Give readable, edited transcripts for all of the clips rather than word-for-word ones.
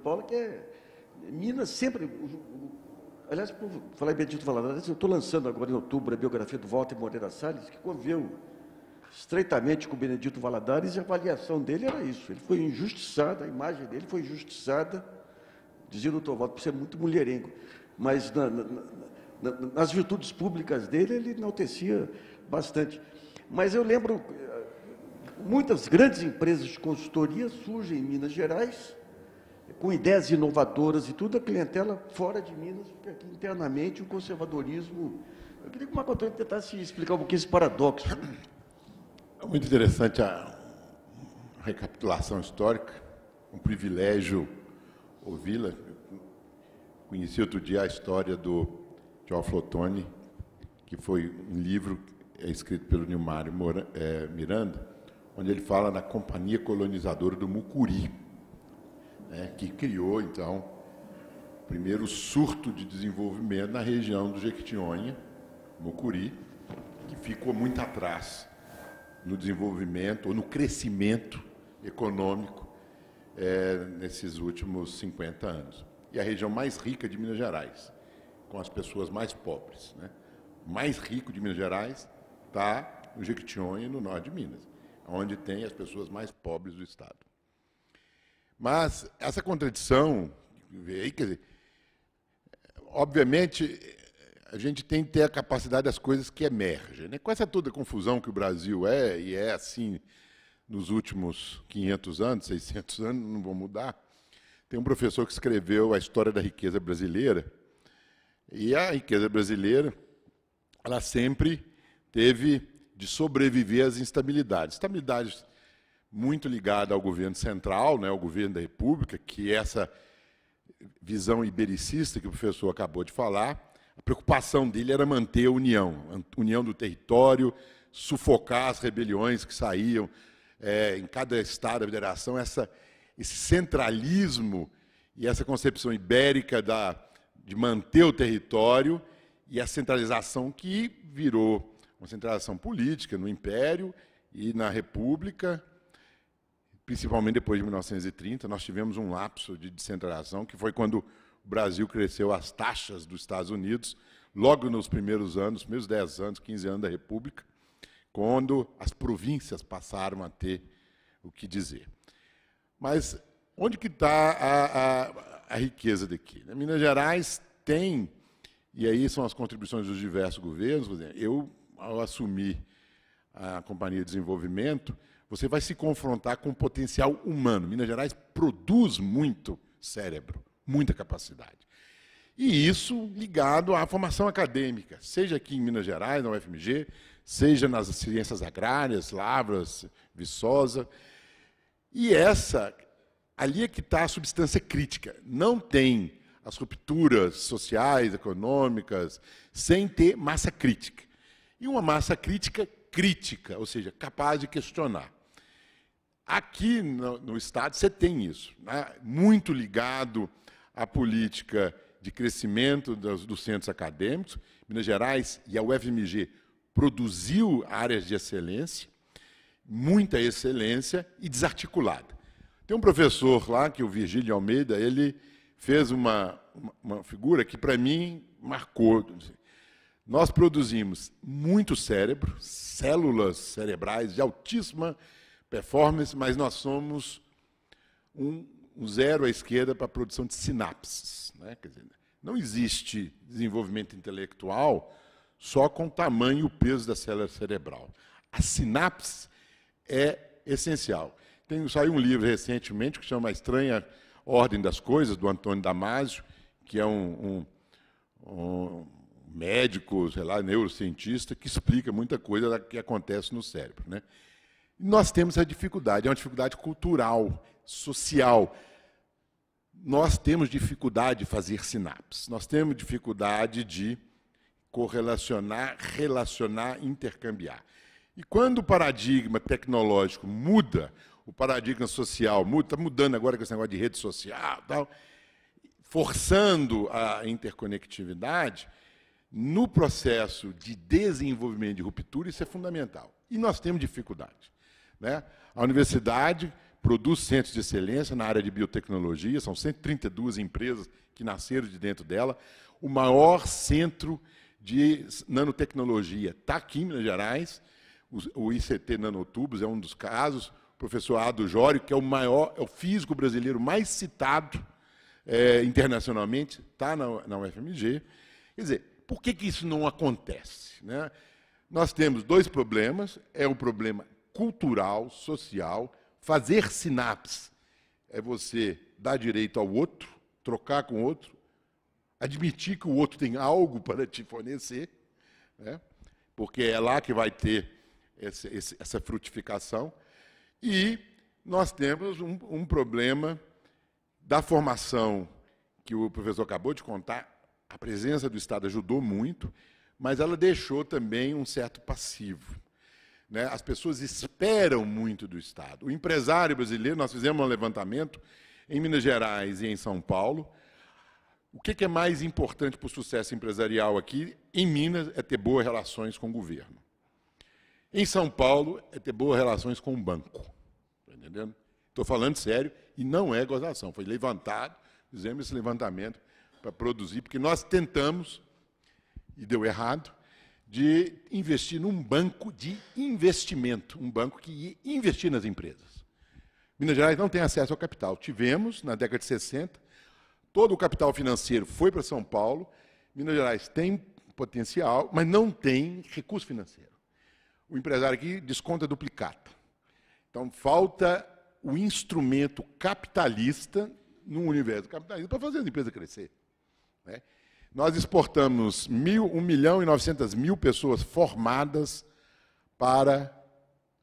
Paulo, que é... Minas sempre... Aliás, por falar em Benedito Valadares, eu estou lançando agora em outubro a biografia do Walter Moreira Salles, que conviveu estreitamente com o Benedito Valadares, e a avaliação dele era isso. Ele foi injustiçado, a imagem dele foi injustiçada, dizia o doutor Walter, por ser muito mulherengo, mas nas virtudes públicas dele, ele enaltecia bastante. Mas eu lembro, muitas grandes empresas de consultoria surgem em Minas Gerais, com ideias inovadoras e tudo, a clientela fora de Minas, porque aqui internamente o conservadorismo... Eu queria que o Marco Antônio tentasse explicar um pouquinho esse paradoxo. É muito interessante a recapitulação histórica, um privilégio ouvi-la. Conheci outro dia a história do Geoffrey Ottoni, que foi um livro escrito pelo Nilmário Miranda, onde ele fala da Companhia Colonizadora do Mucuri, né, que criou, então, o primeiro surto de desenvolvimento na região do Jequitinhonha, Mucuri, que ficou muito atrás no desenvolvimento ou no crescimento econômico nesses últimos 50 anos. E a região mais rica de Minas Gerais, com as pessoas mais pobres, né? O mais rico de Minas Gerais está no Jequitinhonha, no norte de Minas, onde tem as pessoas mais pobres do estado. Mas essa contradição, quer dizer, obviamente, a gente tem que ter a capacidade das coisas que emergem, né? Com essa toda confusão que o Brasil e é assim nos últimos 500 anos, 600 anos, não vão mudar. Tem um professor que escreveu a história da riqueza brasileira, e a riqueza brasileira, ela sempre teve de sobreviver às instabilidades. Instabilidades muito ligada ao governo central, né, ao governo da República, que é essa visão ibericista que o professor acabou de falar. A preocupação dele era manter a união do território, sufocar as rebeliões que saíam em cada estado da federação, esse centralismo e essa concepção ibérica de manter o território e a centralização que virou uma centralização política no Império e na República, principalmente depois de 1930, nós tivemos um lapso de descentralização, que foi quando o Brasil cresceu às taxas dos Estados Unidos, logo nos primeiros anos, primeiros 10 anos, 15 anos da República, quando as províncias passaram a ter o que dizer. Mas onde que está a riqueza daqui? Minas Gerais tem, e aí são as contribuições dos diversos governos, eu, ao assumir a Companhia de Desenvolvimento, você vai se confrontar com o potencial humano. Minas Gerais produz muito cérebro, muita capacidade. E isso ligado à formação acadêmica, seja aqui em Minas Gerais, na UFMG, seja nas ciências agrárias, Lavras, Viçosa. E ali é que está a substância crítica. Não tem as rupturas sociais, econômicas, sem ter massa crítica. E uma massa crítica, ou seja, capaz de questionar. Aqui no Estado você tem isso, né? Muito ligado à política de crescimento dos centros acadêmicos. Minas Gerais e a UFMG produziu áreas de excelência, muita excelência e desarticulada. Tem um professor lá, que é o Virgílio Almeida, ele fez uma figura que, para mim, marcou. Nós produzimos muito cérebro, células cerebrais de altíssima performance, mas nós somos um zero à esquerda para a produção de sinapses, né? Quer dizer, não existe desenvolvimento intelectual só com o tamanho e o peso da célula cerebral. A sinapse é essencial. Saiu um livro recentemente que chama A Estranha Ordem das Coisas, do Antônio Damasio, que é um médico, sei lá, neurocientista, que explica muita coisa que acontece no cérebro, né? Nós temos a dificuldade, é uma dificuldade cultural, social. Nós temos dificuldade de fazer sinapses, nós temos dificuldade de correlacionar, relacionar, intercambiar. E quando o paradigma tecnológico muda, o paradigma social muda, está mudando agora com esse negócio de rede social, tal, forçando a interconectividade, no processo de desenvolvimento de ruptura, isso é fundamental. E nós temos dificuldade, né? A universidade, produz centros de excelência na área de biotecnologia, são 132 empresas que nasceram de dentro dela. O maior centro de nanotecnologia está aqui em Minas Gerais, o ICT Nanotubos é um dos casos. O professor Ado Jório, que é o físico brasileiro mais citado internacionalmente, está na UFMG. Quer dizer, por que isso não acontece, né? Nós temos dois problemas, o problema cultural, social. Fazer sinapse é você dar direito ao outro, trocar com o outro, admitir que o outro tem algo para te fornecer, né? Porque é lá que vai ter essa frutificação. E nós temos um problema da formação, que o professor acabou de contar. A presença do Estado ajudou muito, mas ela deixou também um certo passivo, né? As pessoas esperam muito do Estado. O empresário brasileiro, nós fizemos um levantamento em Minas Gerais e em São Paulo. O que é mais importante para o sucesso empresarial aqui? Em Minas, é ter boas relações com o governo. Em São Paulo, é ter boas relações com o banco. Está entendendo? Estou falando sério, e não é gozação. Foi levantado, fizemos esse levantamento para produzir, porque nós tentamos, e deu errado, de investir num banco de investimento, um banco que ia investir nas empresas. Minas Gerais não tem acesso ao capital. Tivemos, na década de 60, todo o capital financeiro foi para São Paulo. Minas Gerais tem potencial, mas não tem recurso financeiro. O empresário aqui desconta duplicata. Então, falta o instrumento capitalista no universo capitalista para fazer a empresa crescer, né? Nós exportamos 1.900.000 pessoas formadas para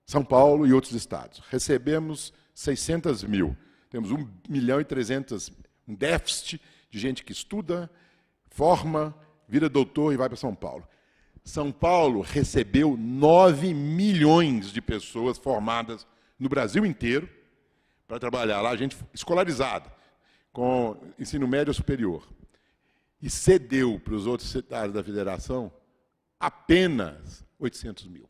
São Paulo e outros estados. Recebemos 600.000. Temos 1.300.000, um déficit de gente que estuda, forma, vira doutor e vai para São Paulo. São Paulo recebeu 9 milhões de pessoas formadas no Brasil inteiro para trabalhar lá, gente escolarizada, com ensino médio ou superior. E cedeu para os outros estados da federação apenas 800.000.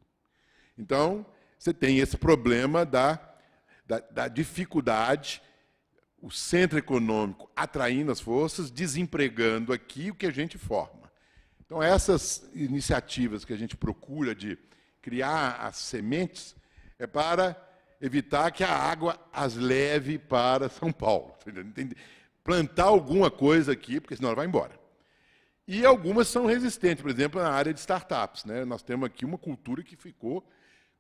Então, você tem esse problema da dificuldade, o centro econômico atraindo as forças, desempregando aqui o que a gente forma. Então, essas iniciativas que a gente procura de criar as sementes é para evitar que a água as leve para São Paulo. Plantar alguma coisa aqui, porque senão ela vai embora. E algumas são resistentes, por exemplo, na área de startups, né? Nós temos aqui uma cultura que ficou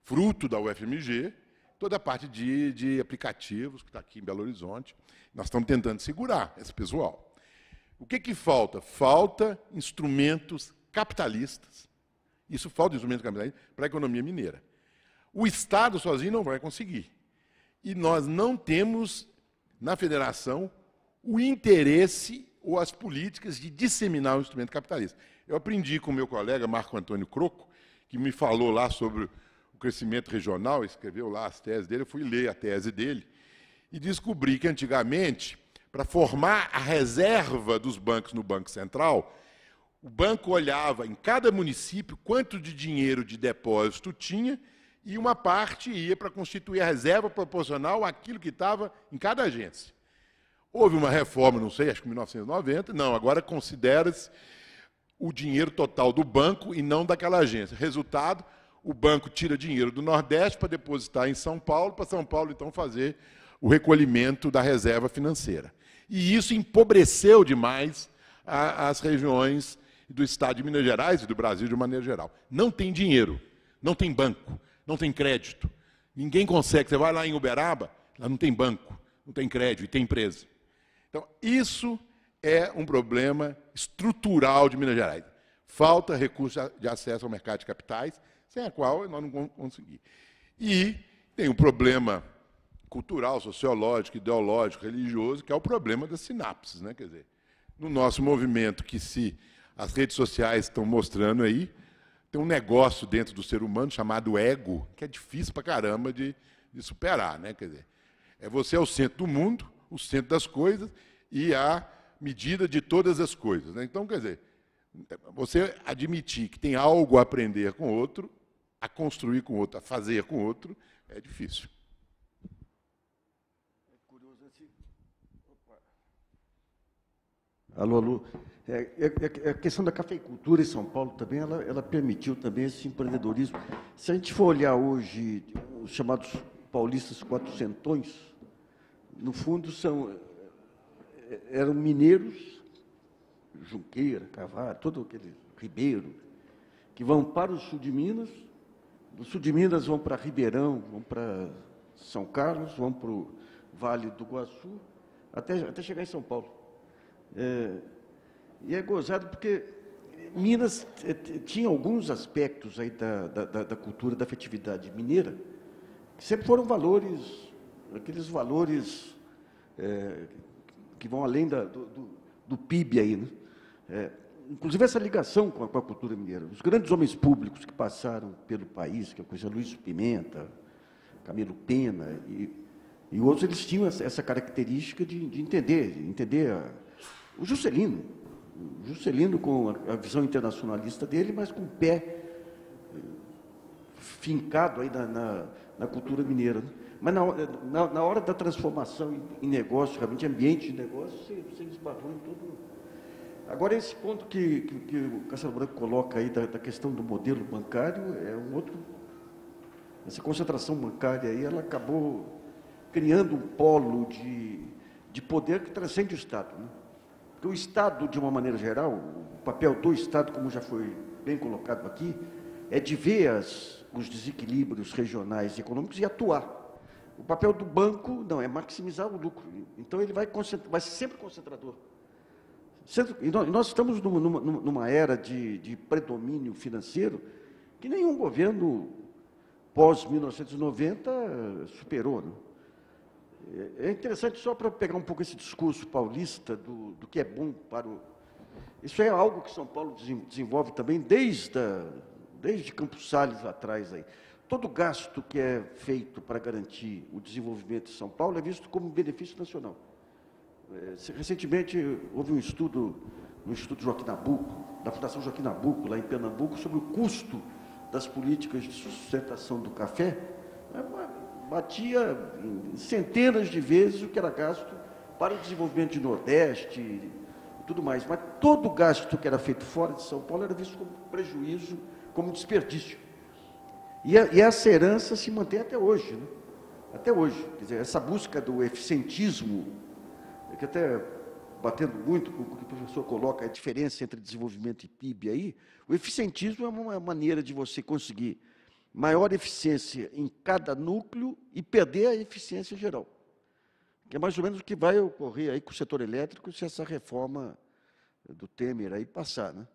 fruto da UFMG, toda a parte de aplicativos, que está aqui em Belo Horizonte. Nós estamos tentando segurar esse pessoal. O que falta? Falta instrumentos capitalistas. Isso falta instrumentos capitalistas para a economia mineira. O Estado sozinho não vai conseguir. E nós não temos, na federação, o interesse ou as políticas de disseminar o instrumento capitalista. Eu aprendi com o meu colega Marco Antônio Croco, que me falou lá sobre o crescimento regional, escreveu lá as teses dele, eu fui ler a tese dele, e descobri que, antigamente, para formar a reserva dos bancos no Banco Central, o banco olhava em cada município quanto de dinheiro de depósito tinha, e uma parte ia para constituir a reserva proporcional àquilo que estava em cada agência. Houve uma reforma, não sei, acho que em 1990, não, agora considera-se o dinheiro total do banco e não daquela agência. Resultado, o banco tira dinheiro do Nordeste para depositar em São Paulo, para São Paulo, então, fazer o recolhimento da reserva financeira. E isso empobreceu demais as regiões do Estado de Minas Gerais e do Brasil de maneira geral. Não tem dinheiro, não tem banco, não tem crédito. Ninguém consegue. Você vai lá em Uberaba, lá não tem banco, não tem crédito e tem empresa. Então, isso é um problema estrutural de Minas Gerais. Falta recurso de acesso ao mercado de capitais, sem a qual nós não vamos conseguir. E tem um problema cultural, sociológico, ideológico, religioso, que é o problema das sinapses, né? Quer dizer, no nosso movimento, que se as redes sociais estão mostrando aí, tem um negócio dentro do ser humano chamado ego, que é difícil pra caramba de superar, né? Quer dizer, você é o centro do mundo, o centro das coisas e a medida de todas as coisas, né? Então, quer dizer, você admitir que tem algo a aprender com o outro, a construir com o outro, a fazer com o outro, é difícil. Alô, alô. A questão da cafeicultura em São Paulo também, ela permitiu também esse empreendedorismo. Se a gente for olhar hoje os chamados paulistas quatrocentões, no fundo eram mineiros, Junqueira, Carvalho, todo aquele Ribeiro, que vão para o sul de Minas, do sul de Minas vão para Ribeirão, vão para São Carlos, vão para o Vale do Iguaçu, até chegar em São Paulo. E é gozado porque Minas tinha alguns aspectos aí da cultura, da afetividade mineira, que sempre foram valores, aqueles valores que vão além do PIB aí, né? Inclusive essa ligação com a cultura mineira. Os grandes homens públicos que passaram pelo país, que eu conheço, Luiz Pimenta, Camilo Pena e outros, eles tinham essa característica de entender o Juscelino com a visão internacionalista dele, mas com o pé fincado aí na cultura mineira, né? Mas na hora da transformação em negócio, realmente ambiente de negócio, você esbarrou em tudo. Agora, esse ponto que o Castelo Branco coloca aí da questão do modelo bancário é um outro. Essa concentração bancária aí, ela acabou criando um polo de poder que transcende o Estado, né? Porque o Estado, de uma maneira geral, o papel do Estado, como já foi bem colocado aqui, é de ver os desequilíbrios regionais e econômicos e atuar. O papel do banco, não, é maximizar o lucro. Então, ele vai ser sempre concentrador. E nós estamos numa era de predomínio financeiro que nenhum governo pós-1990 superou, né? É interessante, só para pegar um pouco esse discurso paulista do que é bom para o... Isso é algo que São Paulo desenvolve também desde Campos Sales lá atrás. Aí. Todo gasto que é feito para garantir o desenvolvimento de São Paulo é visto como benefício nacional. Recentemente, houve um estudo no Instituto Joaquim Nabuco, da Fundação Joaquim Nabuco, lá em Pernambuco, sobre o custo das políticas de sustentação do café. Batia em centenas de vezes o que era gasto para o desenvolvimento de Nordeste e tudo mais. Mas todo gasto que era feito fora de São Paulo era visto como prejuízo, como desperdício. E essa herança se mantém até hoje, né? Até hoje. Quer dizer, essa busca do eficientismo, que até batendo muito com o que o professor coloca, a diferença entre desenvolvimento e PIB aí, o eficientismo é uma maneira de você conseguir maior eficiência em cada núcleo e perder a eficiência geral. Que é mais ou menos o que vai ocorrer aí com o setor elétrico se essa reforma do Temer aí passar, né?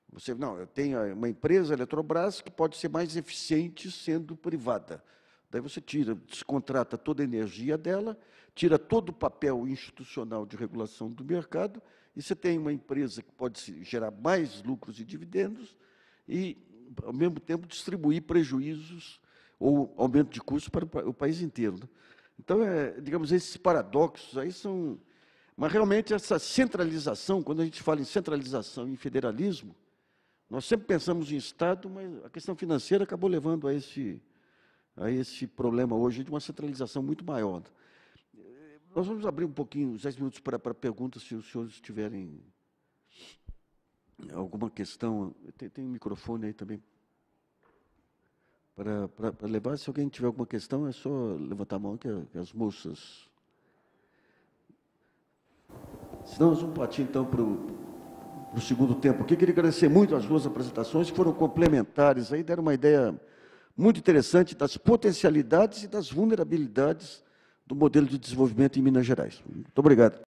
Eu tenho uma empresa, a Eletrobras, que pode ser mais eficiente sendo privada. Daí você descontrata toda a energia dela, tira todo o papel institucional de regulação do mercado, e você tem uma empresa que pode gerar mais lucros e dividendos e, ao mesmo tempo, distribuir prejuízos ou aumento de custos para o país inteiro, né? Então, digamos, esses paradoxos aí são... Mas, realmente, essa centralização, quando a gente fala em centralização e em federalismo, nós sempre pensamos em Estado, mas a questão financeira acabou levando a esse problema hoje de uma centralização muito maior. Nós vamos abrir um pouquinho, uns 10 minutos para perguntas, se os senhores tiverem alguma questão. Tem um microfone aí também para levar. Se alguém tiver alguma questão, é só levantar a mão, que as moças... Senão, nós vamos partir, então, para o segundo tempo aqui. Queria agradecer muito as duas apresentações, que foram complementares, aí deram uma ideia muito interessante das potencialidades e das vulnerabilidades do modelo de desenvolvimento em Minas Gerais. Muito obrigado.